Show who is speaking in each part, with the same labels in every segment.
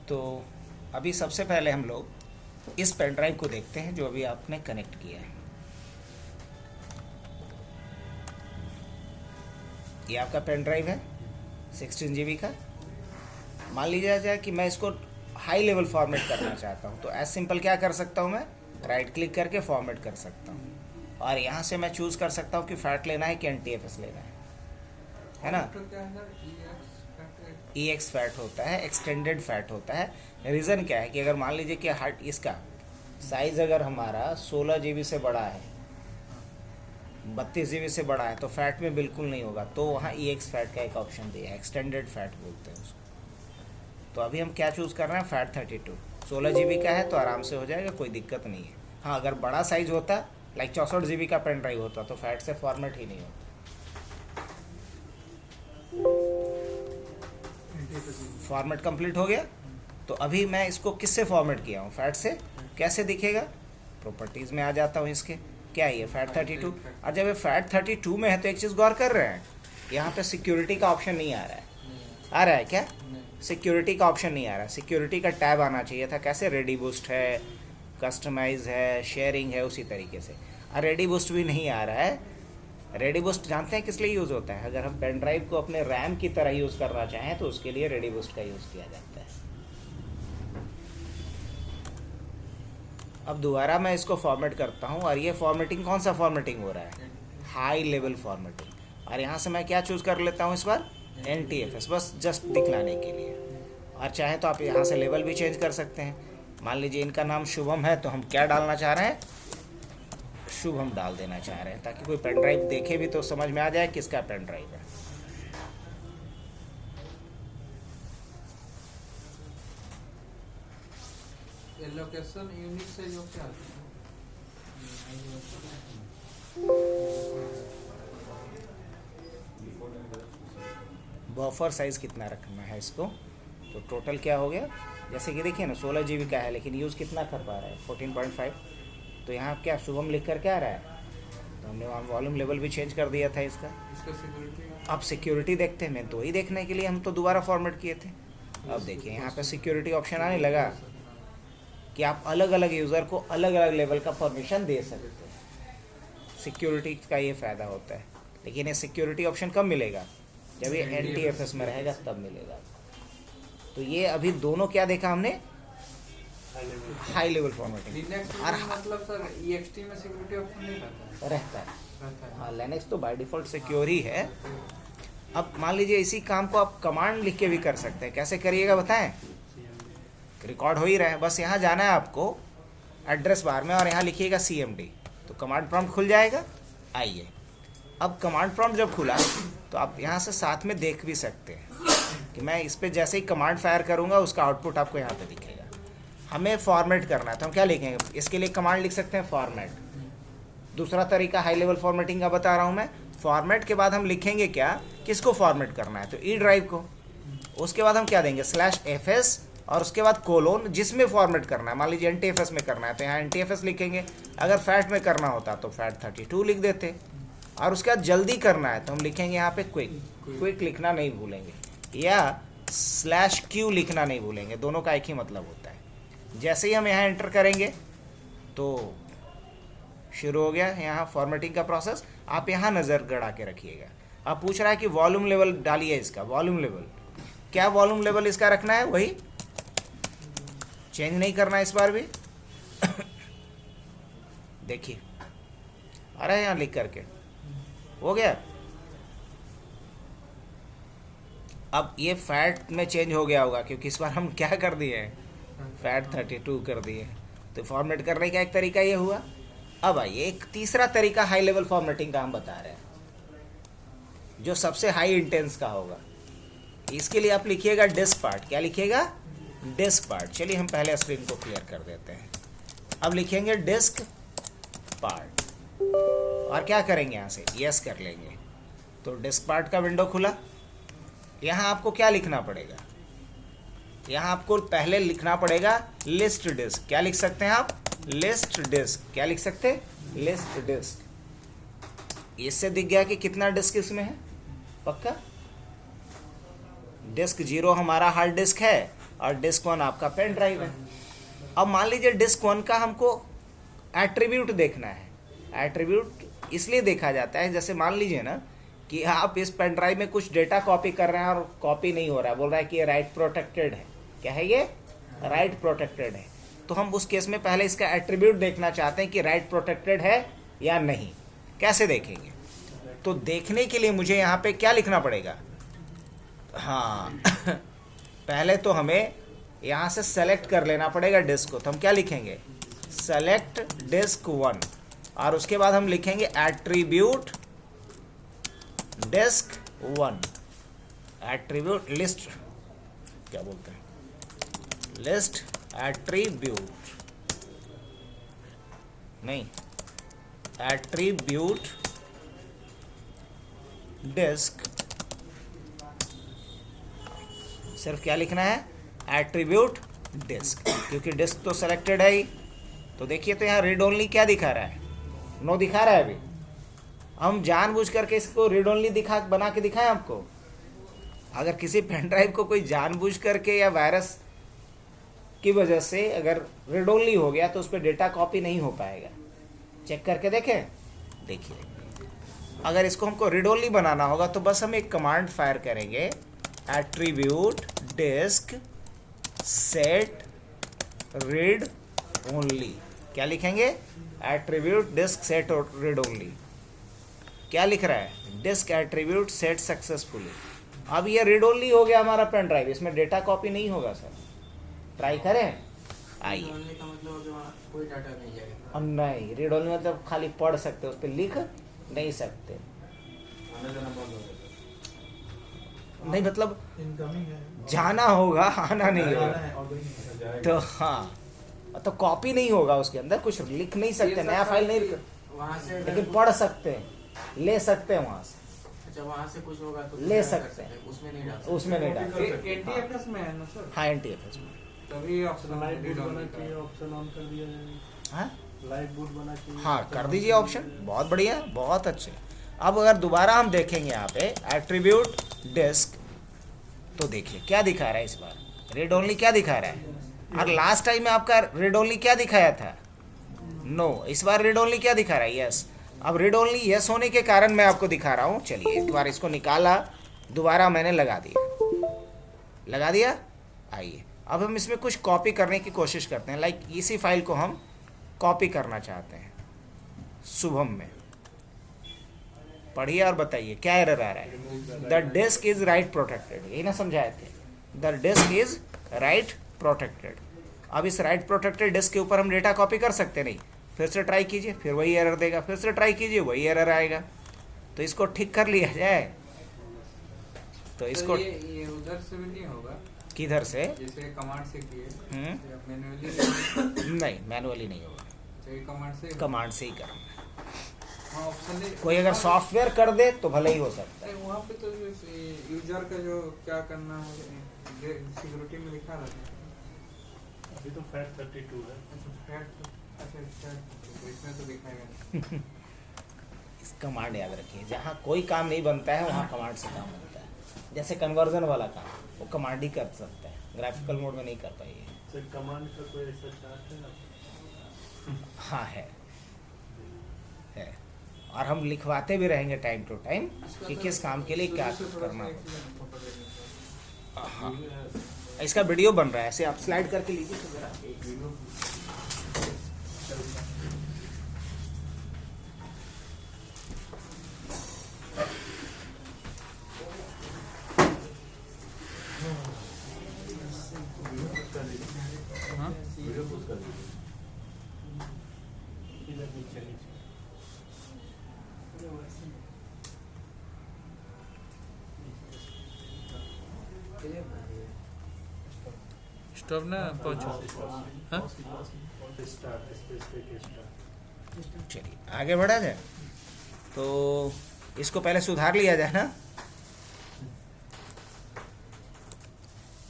Speaker 1: तो अभी सबसे पहले हम लोग इस पेन ड्राइव को देखते हैं जो अभी आपने कनेक्ट किया है। ये आपका पेन ड्राइव है 16 GB का। मान लीजिए जाए कि मैं इसको हाई लेवल फॉर्मेट करना चाहता हूँ, तो एज सिंपल क्या कर सकता हूँ, मैं राइट क्लिक करके फॉर्मेट कर सकता हूँ और यहाँ से मैं चूज़ कर सकता हूँ कि फैट लेना है कि NTFS लेना है ना। EX फैट होता है, एक्सटेंडेड फैट होता है। रीज़न क्या है कि अगर मान लीजिए कि हार्ट इसका साइज़ अगर हमारा 16 GB से बड़ा है, 32 GB से बड़ा है, तो फैट में बिल्कुल नहीं होगा, तो वहाँ EX फैट का एक ऑप्शन दिया है, एक्सटेंडेड फैट बोलते हैं उसको। तो अभी हम क्या चूज़ कर रहे हैं, फैट 32 16 GB का है तो आराम से हो जाएगा, कोई दिक्कत नहीं है। हाँ, अगर बड़ा साइज़ होता लाइक 64 GB का पेन ड्राइव होता तो फैट से फॉर्मेट ही नहीं होता। फॉर्मेट कंप्लीट हो गया। तो अभी मैं इसको किससे फॉर्मेट किया हूँ, फैट से। कैसे दिखेगा, प्रॉपर्टीज़ में आ जाता हूँ इसके, क्या है ये फैट 32। और जब ये फैट 32 में है तो एक चीज़ गौर कर रहे हैं, यहाँ पे सिक्योरिटी का ऑप्शन नहीं आ रहा है। आ रहा है क्या, सिक्योरिटी का ऑप्शन नहीं आ रहा है। सिक्योरिटी का टैब आना चाहिए था। कैसे, रेडी बूस्ट है, कस्टमाइज है, शेयरिंग है, उसी तरीके से। और रेडी बूस्ट भी नहीं आ रहा है। रेडी बूस्ट जानते हैं किस लिए यूज़ होता है, अगर हम पेन ड्राइव को अपने रैम की तरह यूज़ करना चाहें तो उसके लिए रेडी बूस्ट का यूज़ किया जाता है। अब दोबारा मैं इसको फॉर्मेट करता हूँ और ये फॉर्मेटिंग कौन सा फॉर्मेटिंग हो रहा है, हाई लेवल फॉर्मेटिंग। और यहाँ से मैं क्या चूज़ कर लेता हूँ इस बार, NTFS, बस जस्ट दिखलाने के लिए। और चाहे तो आप यहाँ से लेवल भी चेंज कर सकते हैं। मान लीजिए इनका नाम शुभम है तो हम क्या डालना चाह रहे हैं, शुभम डाल देना चाह रहे हैं, ताकि कोई पेन ड्राइव देखे भी तो समझ में आ जाए किसका पेन ड्राइव है।
Speaker 2: लोकेशन यूनिट से जो क्या
Speaker 1: बफर साइज़ कितना रखना है इसको, तो टोटल क्या हो गया, जैसे कि देखिए ना 16 GB का है लेकिन यूज़ कितना कर पा रहा है 14.5। तो यहाँ क्या शुभम लिख कर क्या आ रहा है, तो हमने वहाँ वॉल्यूम लेवल भी चेंज कर दिया था इसका। अब सिक्योरिटी देखते हैं, मैं तो वही देखने के लिए हम तो दोबारा फॉर्मेट किए थे। अब देखिए यहाँ पे सिक्योरिटी ऑप्शन आने लगा कि आप अलग अलग यूज़र को अलग अलग लेवल का परमिशन दे सकते हैं। सिक्योरिटी का ये फ़ायदा होता है, लेकिन ये सिक्योरिटी ऑप्शन कब मिलेगा, जब ये NTFS में रहेगा तब मिलेगा। तो ये अभी दोनों क्या देखा हमने, हाई लेवल फॉर्मेटिंग। और
Speaker 2: मतलब सर EXT में सिक्योरिटी ऑप्शन नहीं
Speaker 1: रहता है। हाँ, लिनक्स तो बाय डिफ़ॉल्ट सिक्योर ही है। अब मान लीजिए इसी काम को आप कमांड लिख के भी कर सकते हैं। कैसे करिएगा बताएं, रिकॉर्ड हो ही रहा है, बस यहाँ जाना है आपको एड्रेस बार में और यहाँ लिखिएगा CMD, तो कमांड प्रॉम्प्ट खुल जाएगा। आइए, अब कमांड प्रॉम्प्ट जब खुला तो आप यहाँ से साथ में देख भी सकते हैं कि मैं इस पर जैसे ही कमांड फायर करूँगा उसका आउटपुट आपको यहाँ पे दिखेगा। हमें फॉर्मेट करना है तो हम क्या लिखेंगे, इसके लिए कमांड लिख सकते हैं फॉर्मेट। दूसरा तरीका हाई लेवल फॉर्मेटिंग का बता रहा हूँ मैं। फॉर्मेट के बाद हम लिखेंगे क्या, किसको फॉर्मेट करना है, तो E ड्राइव को। उसके बाद हम क्या देंगे, /FS और उसके बाद कोलोन, जिसमें फॉर्मेट करना है। मान लीजिए NTFS में करना है तो यहाँ NTFS लिखेंगे। अगर फैट में करना होता तो फैट 32 लिख देते। और उसके बाद जल्दी करना है तो हम लिखेंगे यहाँ पे क्विक लिखना नहीं भूलेंगे, या /Q लिखना नहीं भूलेंगे। दोनों का एक ही मतलब होता है। जैसे ही हम यहाँ एंटर करेंगे तो शुरू हो गया यहाँ फॉर्मेटिंग का प्रोसेस। आप यहाँ नज़र गड़ा के रखिएगा। अब पूछ रहा है कि वॉल्यूम लेवल डालिए इसका, वॉल्यूम लेवल क्या, वॉल्यूम लेवल इसका रखना है वही, चेंज नहीं करना इस बार भी। देखिए आ रहा है यहाँ लिख करके, हो गया। अब ये फैट में चेंज हो गया होगा क्योंकि इस बार हम क्या कर दिए हैं, फैट 32 कर दिए। तो फॉर्मेट करने का एक तरीका ये हुआ। अब आइए एक तीसरा तरीका हाई लेवल फॉर्मेटिंग का हम बता रहे हैं, जो सबसे हाई इंटेंस का होगा। इसके लिए आप लिखिएगा डिस्क पार्ट। क्या लिखिएगा, डिस्क पार्ट। चलिए हम पहले स्क्रीन को क्लियर कर देते हैं। अब लिखेंगे डिस्क पार्ट और क्या करेंगे, यहाँ से यस कर लेंगे तो डिस्क पार्ट का विंडो खुला। यहाँ आपको क्या लिखना पड़ेगा, यहाँ आपको पहले लिखना पड़ेगा लिस्ट डिस्क। क्या लिख सकते हैं आप, लिस्ट डिस्क। क्या लिख सकते हैं, लिस्ट डिस्क। इससे दिख गया कि कितना डिस्क इसमें है, पक्का। डिस्क 0 हमारा हार्ड डिस्क है और डिस्क 1 आपका पेन ड्राइव है। अब मान लीजिए डिस्क 1 का हमको एट्रीब्यूट देखना है। एट्रीब्यूट इसलिए देखा जाता है, जैसे मान लीजिए ना कि आप इस पेन ड्राइव में कुछ डेटा कॉपी कर रहे हैं और कॉपी नहीं हो रहा है, बोल रहा है कि ये राइट प्रोटेक्टेड है। क्या है ये? राइट प्रोटेक्टेड है। तो हम उस केस में पहले इसका एट्रीब्यूट देखना चाहते हैं कि राइट प्रोटेक्टेड है या नहीं। कैसे देखेंगे? तो देखने के लिए मुझे यहाँ पे क्या लिखना पड़ेगा? हाँ पहले तो हमें यहाँ से सेलेक्ट कर लेना पड़ेगा डिस्क को। तो हम क्या लिखेंगे? सेलेक्ट डिस्क 1 और उसके बाद हम लिखेंगे एट्रीब्यूट डिस्क 1। एट्रीब्यूट लिस्ट क्या बोलते हैं? लिस्ट एट्रीब्यूट नहीं, एट्रीब्यूट डिस्क, सिर्फ क्या लिखना है? एट्रीब्यूट डिस्क, क्योंकि डिस्क तो सेलेक्टेड है ही। तो देखिए तो यहाँ रीड ओनली क्या दिखा रहा है? नो दिखा रहा है। अभी हम जानबूझ करके इसको रीड ओनली बना के दिखाएं आपको। अगर किसी पेन ड्राइव को कोई जानबूझ करके या वायरस की वजह से अगर रीड ओनली हो गया तो उस पर डेटा कॉपी नहीं हो पाएगा। चेक करके देखें। देखिए अगर इसको हमको रीड ओनली बनाना होगा तो बस हम एक कमांड फायर करेंगे, attribute disk set read only. क्या लिखेंगे? Attribute disk set read only. क्या लिख रहा है? Disk attribute set successfully. अब ये रीड ओनली हो गया हमारा पेन ड्राइव, इसमें डेटा कॉपी नहीं होगा सर। ट्राई करें। आइए।
Speaker 3: का मतलब वहाँ कोई डाटा नहीं जाएगा।
Speaker 1: नहीं, रीड ओनली मतलब खाली पढ़ सकते, उस पर लिख नहीं सकते।
Speaker 3: आने जाना बंद हो जाएगा।
Speaker 1: नहीं मतलब
Speaker 4: इनकमिंग है,
Speaker 1: जाना होगा, आना नहीं
Speaker 4: जाना
Speaker 1: होगा।
Speaker 4: है, आउटगोइंग है।
Speaker 1: तो हाँ, तो कॉपी नहीं होगा, उसके अंदर कुछ लिख नहीं सकते, नया फाइल नहीं,
Speaker 3: वहाँ से
Speaker 1: लेकिन पढ़ सकते हैं, ले सकते हैं वहां से,
Speaker 3: अच्छा वहाँ से कुछ होगा तो
Speaker 1: ले
Speaker 3: क्या कर
Speaker 1: सकते हैं।
Speaker 3: उसमें नहीं डाल सकते।
Speaker 1: उसमें नहीं डाल
Speaker 2: एनटीएफएस में है ना सर?
Speaker 1: हाँ एनटीएफएस में।
Speaker 2: तभी ऑप्शन
Speaker 4: लाइव बूट
Speaker 2: रीड
Speaker 4: बना
Speaker 2: ओनली
Speaker 4: के
Speaker 2: का।
Speaker 4: ऑप्शन ऑन कर दिया जाएगा।
Speaker 1: हाँ
Speaker 4: लाइव बूट बना के
Speaker 1: हाँ
Speaker 4: ऑप्शन
Speaker 1: कर
Speaker 4: ऑन
Speaker 1: दीजिए
Speaker 4: दिया
Speaker 1: ऑप्शन,
Speaker 4: जाएगा।
Speaker 1: बहुत बढ़िया, बहुत अच्छे। अब अगर दोबारा हम देखेंगे यहाँ पे एट्रीब्यूट डिस्क, तो देखिए क्या दिखा रहा है इस बार? रीड ओनली क्या दिखा रहा है? और लास्ट टाइम में आपका रीड ओनली क्या दिखाया था? नो, इस बार रीड ओनली क्या दिखा रहा है? यस। अब रीड ओनली यस होने के कारण मैं आपको दिखा रहा हूँ। चलिए एक बार इसको निकाला, दोबारा मैंने लगा दिया। आइए अब हम इसमें कुछ कॉपी करने की कोशिश करते हैं। लाइक इसी फाइल को हम कॉपी करना चाहते हैं शुभम में। पढ़िए और बताइए क्या एरर आ रहा है? The disk is write protected, यही ना समझाए थे? The disk is write protected. अब इस राइट प्रोटेक्टेड डिस्क के ऊपर हम डेटा कॉपी कर सकते नहीं। फिर से ट्राई कीजिए, फिर वही एरर देगा, फिर से ट्राई कीजिए, वही एरर आएगा। तो इसको ठीक कर लिया जाए। तो इसको
Speaker 2: ये उधर से भी नहीं होगा?
Speaker 1: किधर से?
Speaker 2: जैसे कमांड से किए
Speaker 1: मैनुअली नहीं, मैनुअली नहीं होगा,
Speaker 2: कमांड से
Speaker 1: कमांड से ही करना।
Speaker 2: हाँ, ऑप्शन
Speaker 1: कोई अगर सॉफ्टवेयर कर दे तो भले ही हो सकता है।
Speaker 2: वहाँ पे तो यूजर का जो क्या करना है सिक्योरिटी में लिखा रहता है।
Speaker 4: अभी तो फैट 32 है।
Speaker 2: अच्छा इसमें तो दिखाएगा नहीं।
Speaker 1: इस कमांड याद रखिए, जहाँ कोई काम नहीं बनता है वहाँ कमांड से काम बनता है। जैसे कन्वर्जन वाला काम वो कमांड ही कर सकता है, ग्राफिकल मोड में नहीं कर पाएगी।
Speaker 4: सर कमांड का कोई ऐसा चार्ट है ना?
Speaker 1: हाँ है। और हम लिखवाते भी रहेंगे टाइम टू टाइम कि किस काम के लिए क्या करना होगा। हाँ इसका वीडियो बन रहा है, ऐसे आप स्लाइड करके लीजिए तो जरा।
Speaker 4: वीडियो पोस्ट कर दीजिए इधर नीचे नीचे।
Speaker 2: स्टॉप ना पहुंचो। हाँ?
Speaker 4: स्टार्ट स्पेस पे स्टार्ट।
Speaker 1: चलिए आगे बढ़ा जाए। तो इसको पहले सुधार लिया जाए ना।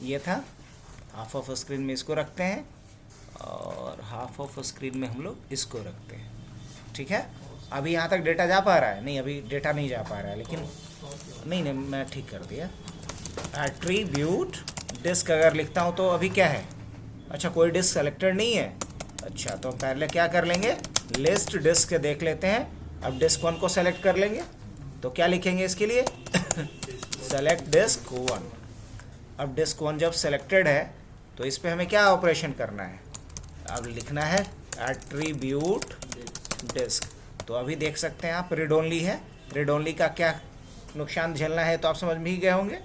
Speaker 1: ये था हाफ ऑफ स्क्रीन में इसको रखते हैं और हाफ ऑफ स्क्रीन में हम लोग इसको रखते हैं। ठीक है, अभी यहाँ तक डेटा जा पा रहा है? नहीं अभी डेटा नहीं जा पा रहा है, लेकिन नहीं मैं ठीक कर दिया। एट्रीब्यूट डिस्क अगर लिखता हूँ तो अभी क्या है, अच्छा कोई डिस्क सेलेक्टेड नहीं है। अच्छा तो पहले क्या कर लेंगे, लिस्ट डिस्क देख लेते हैं। अब डिस्क 1 को सेलेक्ट कर लेंगे, तो क्या लिखेंगे इसके लिए सेलेक्ट डिस्क 1। अब डिस्क 1 जब सेलेक्टेड है तो इस पे हमें क्या ऑपरेशन करना है, अब लिखना है एट्रीब्यूट डिस्क। तो अभी देख सकते हैं आप रीड ओनली है, रीड ओनली का क्या नुकसान झेलना है तो आप समझ में ही गए होंगे।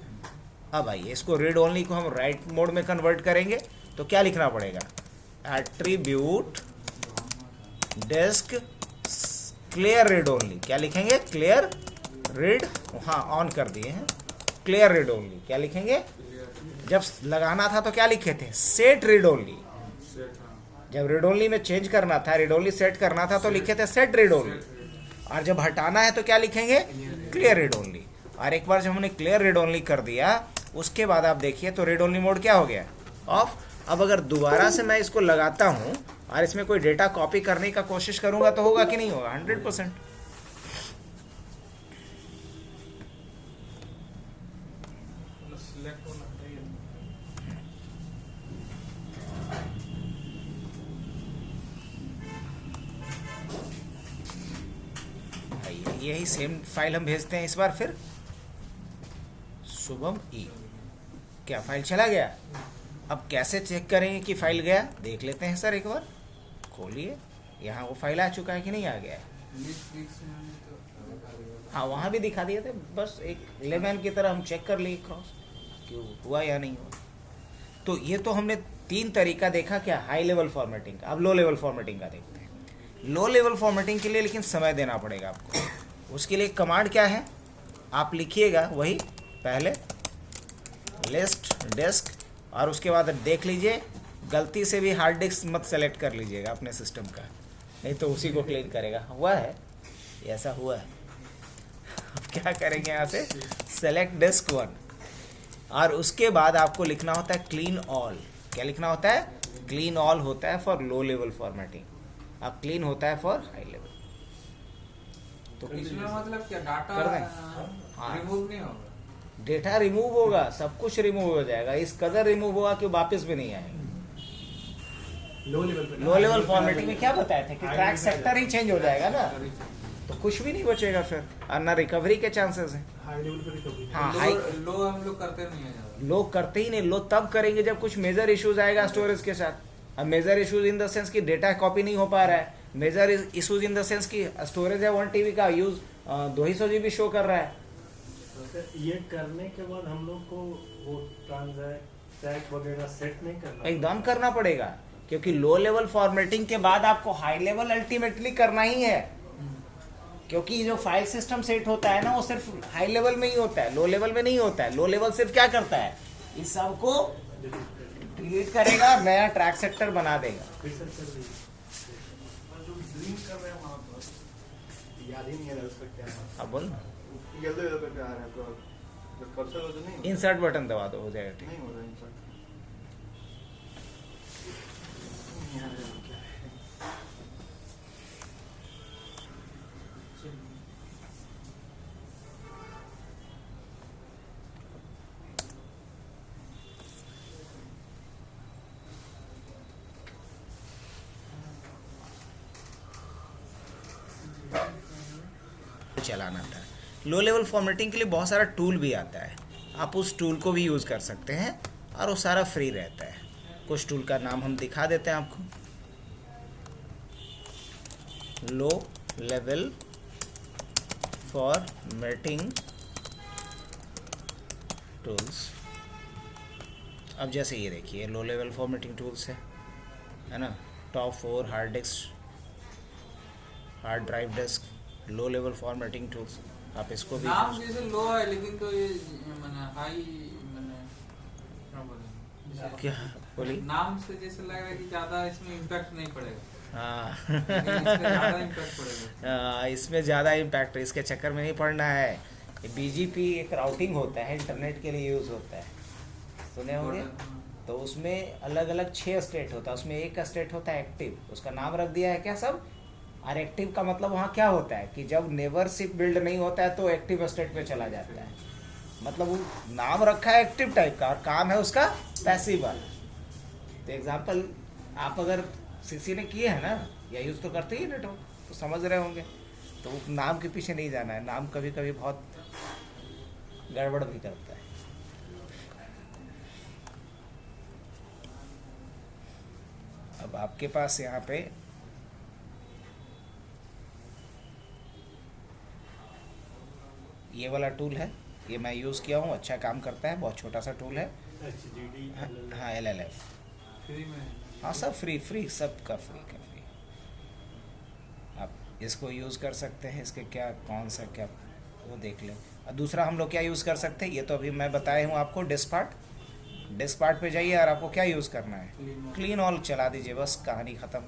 Speaker 1: अब आइए इसको रीड ओनली को हम राइट मोड में कन्वर्ट करेंगे, तो क्या लिखना पड़ेगा, attribute disk clear read only. क्या लिखेंगे, क्लियर रीड, हाँ ऑन कर दिए हैं, क्लियर रीड ओनली। क्या लिखेंगे, जब लगाना था तो क्या लिखे थे, सेट रीड ओनली। जब रीड ओनली में चेंज करना था, रीड ओनली सेट करना था तो लिखे थे सेट रीड ओनली। और जब हटाना है तो क्या लिखेंगे, क्लियर रीड ओनली। और एक बार जब हमने क्लियर रीड ओनली कर दिया, उसके बाद आप देखिए तो रीड ओनली मोड क्या हो गया, ऑफ। अब अगर दोबारा से मैं इसको लगाता हूँ और इसमें कोई डेटा कॉपी करने का कोशिश करूंगा तो होगा कि नहीं होगा, 100%।
Speaker 2: सिलेक्ट होना चाहिए।
Speaker 1: यही सेम फाइल हम भेजते हैं इस बार फिर, शुभम ई। क्या फाइल चला गया, अब कैसे चेक करेंगे कि फाइल गया, देख लेते हैं सर एक बार, खोलिए यहाँ वो फाइल आ चुका है कि नहीं आ गया है। हाँ वहाँ भी दिखा दिए थे, बस एक लेमैन की तरह हम चेक कर लिए क्रॉस क्यों हुआ या नहीं हुआ। तो ये तो हमने 3 तरीका देखा क्या, हाई लेवल फॉर्मेटिंग का। अब लो लेवल फॉर्मेटिंग का देखते हैं। लो लेवल फॉर्मेटिंग के लिए लेकिन समय देना पड़ेगा आपको। उसके लिए कमांड क्या है, आप लिखिएगा वही पहले लिस्ट डिस्क, और उसके बाद देख लीजिए गलती से भी हार्ड डिस्क मत सेलेक्ट कर लीजिएगा अपने सिस्टम का, नहीं तो उसी को क्लीन करेगा। हुआ है, ऐसा हुआ है। अब क्या करेंगे, यहाँ से सेलेक्ट डिस्क 1, और उसके बाद आपको लिखना होता है क्लीन ऑल। क्या लिखना होता है, क्लीन ऑल होता है फॉर लो लेवल फॉर्मेटिंग, अब क्लीन होता है फॉर हाई लेवल। तो
Speaker 2: इसमें मतलब क्या, डाटा
Speaker 1: कर दें? हाँ।
Speaker 2: रिमूव नहीं होगा,
Speaker 1: डेटा रिमूव होगा, सब कुछ रिमूव हो जाएगा, इस कदर रिमूव होगा कि वापस भी नहीं आएगा।
Speaker 4: लो लेवल पे,
Speaker 1: लो लेवल फॉर्मेटिंग में क्या बताया था कि ट्रैक सेक्टर ही चेंज हो जाएगा ना, तो कुछ भी नहीं बचेगा फिर, और ना रिकवरी के चांसेस हैं।
Speaker 4: हाई लेवल पे रिकवरी।
Speaker 1: हाँ हाई
Speaker 2: लो हम लोग करते नहीं है ज्यादा।
Speaker 1: लोग करते ही नहीं, लो तब करेंगे जब कुछ मेजर इश्यूज आएगा स्टोरेज के साथ। अब major issues in the sense कि डेटा कॉपी नहीं हो पा रहा है, major issues in the sense कि स्टोरेज है 1 TB का, यूज 200 GB शो कर रहा है।
Speaker 4: ये करने के बाद हम लोग को वो ट्रांजैक्ट वगैरह सेट नहीं करना,
Speaker 1: एकदम करना पड़ेगा, क्योंकि लो लेवल फॉर्मेटिंग के बाद आपको हाई लेवल अल्टीमेटली करना ही है। क्योंकि जो फाइल सिस्टम सेट होता है ना, वो सिर्फ हाई लेवल में ही होता है, लो लेवल में नहीं होता है। लो लेवल सिर्फ क्या करता है, इस सब को डिलीट करेगा, नया ट्रैक सेक्टर बना देगा।
Speaker 4: फिर से कर दीजिए। जो ड्रीम कर रहे हैं वहाँ पर याद ही नहीं है उसका क्या है।
Speaker 1: अब बोल ना,
Speaker 5: येलो येलो करके आ रहा है आपका, जो कर्सर हो तो नहीं
Speaker 1: इंसर्ट बटन दबा दो, हो जाएगा ठीक।
Speaker 5: नहीं हो रहा इंसर्ट। यहाँ पे क्या है?
Speaker 1: चलाना था। लो लेवल फॉर्मेटिंग के लिए बहुत सारा टूल भी आता है, आप उस टूल को भी यूज़ कर सकते हैं, और वो सारा फ्री रहता है। कुछ टूल का नाम हम दिखा देते हैं आपको। लो लेवल फॉर्मेटिंग टूल्स। अब जैसे ये देखिए लो लेवल फॉर्मेटिंग टूल्स है ना, top 4 hard disk, hard drive disk, low level formatting tools. आप इसको भी
Speaker 2: नाम जैसे लो है, लेकिन तो ये मैंने हाई, मैंने क्या बोले,
Speaker 1: क्या बोली,
Speaker 2: नाम से जैसे लग रहा है कि ज्यादा इसमें इम्पैक्ट नहीं पड़ेगा।
Speaker 1: हाँ
Speaker 2: ज्यादा इम्पैक्ट पड़ेगा।
Speaker 1: इसमें ज़्यादा इम्पैक्ट इसके चक्कर में नहीं पड़ना है। BGP एक राउटिंग होता है, इंटरनेट के लिए यूज़ होता है, सुने होंगे। तो उसमें अलग अलग 6 स्टेट होता है, उसमें एक स्टेट होता है एक्टिव, उसका नाम रख दिया है क्या सब। और एक्टिव का मतलब वहाँ क्या होता है कि जब नेवर शिप बिल्ड नहीं होता है तो एक्टिव स्टेट पे चला जाता है। मतलब वो नाम रखा है एक्टिव टाइप का और काम है उसका पैसिव वाला। तो एग्जांपल आप अगर सीसी ने किए हैं ना, या यूज़ तो करते ही नेटवर्क, तो समझ रहे होंगे। तो वो नाम के पीछे नहीं जाना है, नाम कभी कभी बहुत गड़बड़ भी करता है। अब आपके पास यहाँ पे ये वाला टूल है, ये मैं यूज़ किया हूँ, अच्छा काम करता है, बहुत छोटा सा टूल है।
Speaker 4: HDD
Speaker 1: हाँ LLF,
Speaker 2: फ्री में है।
Speaker 1: हाँ सब फ्री सब का फ्री का फ्री। आप इसको यूज़ कर सकते हैं, इसके क्या कौन सा क्या वो देख लें। और दूसरा हम लोग क्या यूज़ कर सकते हैं, ये तो अभी मैं बताया हूँ आपको। डिस्क पार्ट पे जाइए और आपको क्या यूज़ करना है, क्लीन ऑल चला दीजिए, बस कहानी ख़त्म।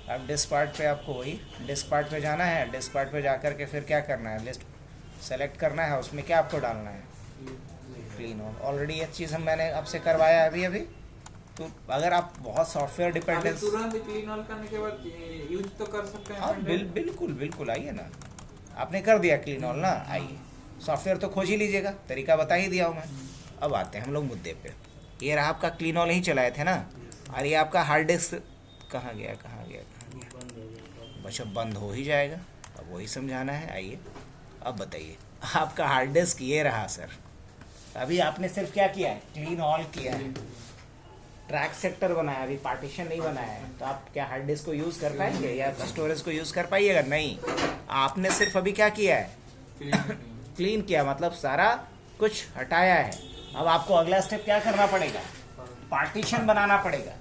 Speaker 1: अब डिस्क पार्ट पे आपको वही डिस्क पार्ट पे जाना है। डिस्क पार्ट पे जा कर के फिर क्या करना है, लिस्ट सेलेक्ट करना है, उसमें क्या आपको डालना है, क्लीन ऑल। ऑलरेडी ये चीज़ मैंने आपसे करवाया है अभी। तो अगर आप बहुत सॉफ्टवेयर
Speaker 2: अभी
Speaker 1: डिपेंडेंस,
Speaker 2: तुरंत क्लीन ऑल करने के बाद यूज तो कर सकते हैं।
Speaker 1: हाँ बिल्कुल आइए ना, आपने कर दिया क्लीन ऑल ना, आइए सॉफ्टवेयर तो खोज ही लीजिएगा, तरीका बता ही दिया हूँ मैं। अब आते हैं हम लोग मुद्दे पे। ये रहा आपका क्लीन ऑल ही चलाए थे ना, और ये आपका हार्ड डिस्क कहाँ गया
Speaker 4: बंद हो गया।
Speaker 1: बस अब बंद हो ही जाएगा, अब वही समझाना है। आइए अब बताइए, आपका हार्ड डिस्क ये रहा सर। अभी आपने सिर्फ क्या किया है, क्लीन ऑल किया है, ट्रैक सेक्टर बनाया, अभी पार्टीशन नहीं बनाया है। तो आप क्या हार्ड डिस्क को यूज़ कर पाएंगे या स्टोरेज को यूज़ कर पाइएगा? नहीं। आपने सिर्फ अभी क्या किया है, क्लीन किया, मतलब सारा कुछ हटाया है। अब आपको अगला स्टेप क्या करना पड़ेगा, पार्टीशन बनाना पड़ेगा,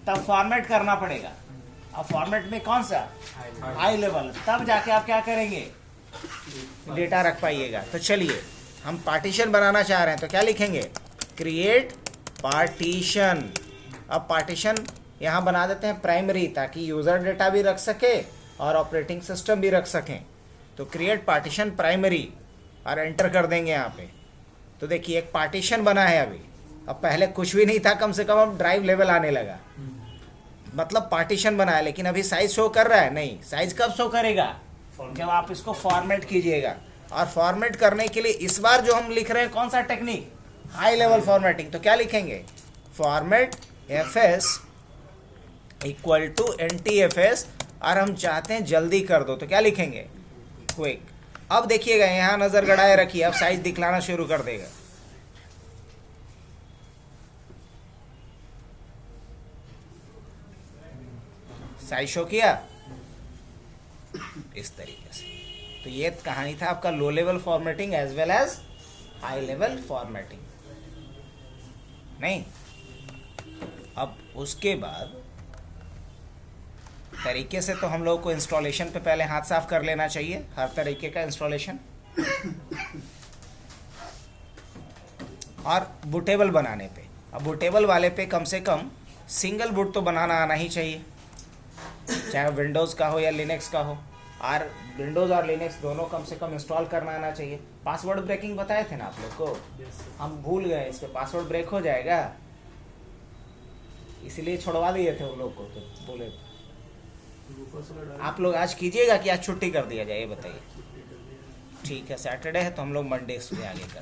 Speaker 1: तब फॉर्मेट करना पड़ेगा। अब फॉर्मेट में कौन सा, हाई लेवल, तब जाके आप क्या करेंगे, डेटा रख पाइएगा। तो चलिए हम पार्टीशन बनाना चाह रहे हैं, तो क्या लिखेंगे, क्रिएट पार्टीशन। अब पार्टीशन यहाँ बना देते हैं प्राइमरी, ताकि यूज़र डेटा भी रख सके और ऑपरेटिंग सिस्टम भी रख सकें। तो क्रिएट पार्टीशन प्राइमरी और एंटर कर देंगे यहाँ पे। तो देखिए एक पार्टीशन बना है अभी। अब पहले कुछ भी नहीं था, कम से कम अब ड्राइव लेवल आने लगा, मतलब पार्टीशन बना है। लेकिन अभी साइज शो कर रहा है नहीं, साइज कब शो करेगा, जब आप इसको फॉर्मेट कीजिएगा। और फॉर्मेट करने के लिए इस बार जो हम लिख रहे हैं कौन सा टेक्निक, हाई लेवल फॉर्मेटिंग। तो क्या लिखेंगे, format fs equal to NTFS, और हम चाहते हैं जल्दी कर दो, तो क्या लिखेंगे, क्विक। अब देखिएगा यहाँ नजर गड़ाए रखिए, अब साइज दिखलाना शुरू कर देगा। साइज शो किया इस तरीके से। तो ये कहानी था आपका low level formatting as well as high level formatting. नहीं, अब उसके बाद तरीके से तो हम लोग को इंस्टॉलेशन पे पहले हाथ साफ कर लेना चाहिए, हर तरीके का इंस्टॉलेशन। और बूटेबल बनाने पे, अब बूटेबल वाले पे कम से कम सिंगल बूट तो बनाना आना ही चाहिए, चाहे विंडोज़ का हो या लिनक्स का हो। और विंडोज़ और लिनक्स दोनों कम से कम इंस्टॉल करना आना चाहिए। पासवर्ड ब्रेकिंग बताए थे ना आप लोग को, हम भूल गए, इस पे पासवर्ड ब्रेक हो जाएगा, इसलिए छुड़वा दिए थे उन लोग को। तो बोले आप लोग आज कीजिएगा कि आज छुट्टी कर दिया जाए, ये बताइए। ठीक है, सैटरडे है तो हम लोग मंडे से आगे कर